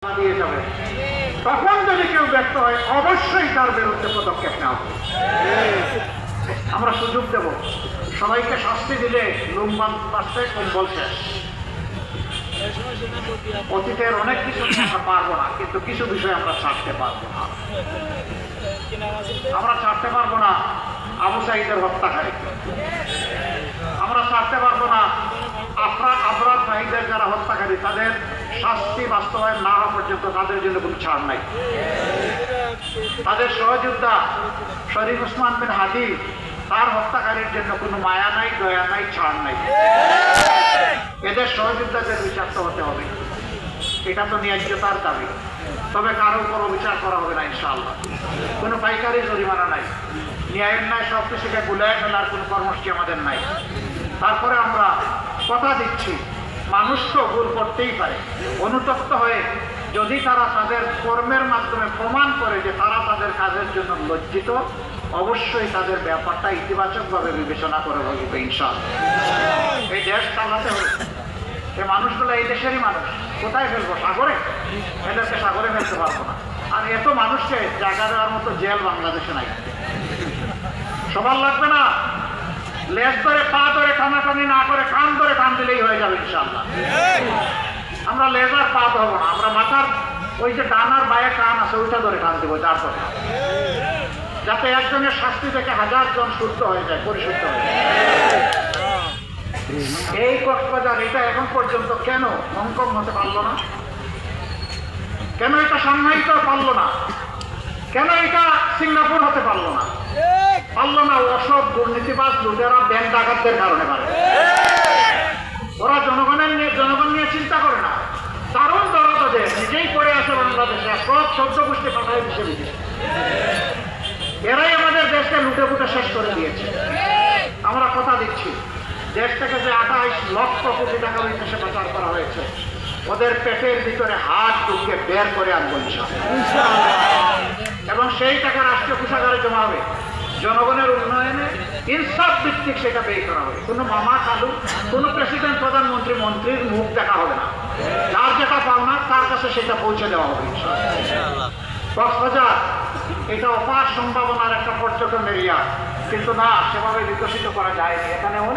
দিয়ে যাবে, তখন যদি কেউ ব্যর্থ হয় অবশ্যই তার বিরুদ্ধে পদক্ষেপ নেওয়া হবে। আমরা সুযোগ দেব, সবাইকে শাস্তি দিলে লুম্বান বাঁচতে কম্বল শেষ। অতীতের অনেক কিছু আমরা পারবো না, কিন্তু কিছু বিষয় আমরা ছাড়তে পারবো না। আমরা ছাড়তে পারবো না আবু সাঈদের হত্যাকারী, আমরা ছাড়তে পারবো না আবরার সাঈদের যারা হত্যাকারী তাদের শাস্তি বাস্তবায়ন না হওয়া পর্যন্ত তাদের জন্য কোনো ছাড় নাই। তাদের সহযোদ্ধা শরীফ ওসমান বিন হাদি, তার হত্যাকারীর জন্য কোনো মায়া নাই, দয়া নাই, ছাড় নাই। এদের সহযোদ্ধাদের বিচার তো হতে হবে, এটা তো ন্যায্যতার দাবি। তবে কারো উপর বিচার করা হবে না ইনশাআল্লাহ। কোনো পাইকারি জরিমানা নাই, ন্যায়ের ন্যায় সব কিছুকে গুলায় ফেলার কোনো কর্মসূচি আমাদের নাই। তারপরে আমরা কথা দিচ্ছি, মানুষ তো ভুল করতেই পারে। অনুতপ্ত হয়ে যদি তারা তাদের কর্মের মাধ্যমে প্রমাণ করে যে তারা তাদের কাজের জন্য লজ্জিত, অবশ্যই তাদের ব্যাপারটা ইতিবাচকভাবে বিবেচনা করে বলবে ইনশাআল্লাহ। এই দেশ চালাতে হবে, এই মানুষগুলো এই দেশেরই মানুষ। কোথায় ফেলবো? সাগরে? এদেরকে সাগরে ফেলতে পারবো না। আর এত মানুষকে জায়গা দেওয়ার মতো জেল বাংলাদেশে নাই। সবার লাগবে না, লেজ ধরে পা ধরে টানাটানি না করে কান ধরে টান দিলেই হয়ে যাবে ইনশাআল্লাহ। আমরা লেজার পা ধরবো না, আমরা মাথার ওই যে ডানার বায়ে কান আছে ওইটা ধরে টান দিব, যার কথা, যাতে একজনের শাস্তি থেকে 1000 জন শুদ্ধ হয়ে যায়, পরিশুদ্ধ হয়ে যায়। এই কক্সবাজার এটা এখন পর্যন্ত কেন হংকং হতে পারলো না? কেন এটা সাংহাই তো পারলো না? কেন এটা সিঙ্গাপুর হতে পারলো না? পারলো না অসৎ দুর্নীতিবাজ লুটেরা ব্যাংক ডাকাতদের কারণে পারে। ওরা জনগণ নিয়ে চিন্তা করে না। দারুণ দরদ ওদের, নিজেই পড়ে আছে বাংলাদেশে, সব 14 গোষ্ঠী পাঠায় দিচ্ছে বিদেশে। এরাই আমাদের দেশকে লুটে ফুটে শেষ করে দিয়েছে। আমরা কথা দিচ্ছি, দেশ থেকে যে 28 লক্ষ কোটি টাকা বিদেশে পাচার করা হয়েছে, ওদের পেটের ভিতরে হাত ঢুকে বের করে আনবো ইনশাআল্লাহ। এবং সেই টাকা রাষ্ট্রীয় কোষাগারে জমা হবে, জনগণের উন্নয়নে ইনসাফ ভিত্তিক সেটা ব্যয় করা হবে। কোনো মামা খালু, কোনো প্রেসিডেন্ট, প্রধানমন্ত্রী, মন্ত্রীর মুখ দেখা হবে না। যার যেটা পাওনা তার কাছে সেটা পৌঁছে দেওয়া হবে ইনশাআল্লাহ। কক্সবাজার এটা অপার সম্ভাবনার একটা পর্যটন এরিয়া, কিন্তু না, সেভাবে বিকশিত করা যায়নি। এখানে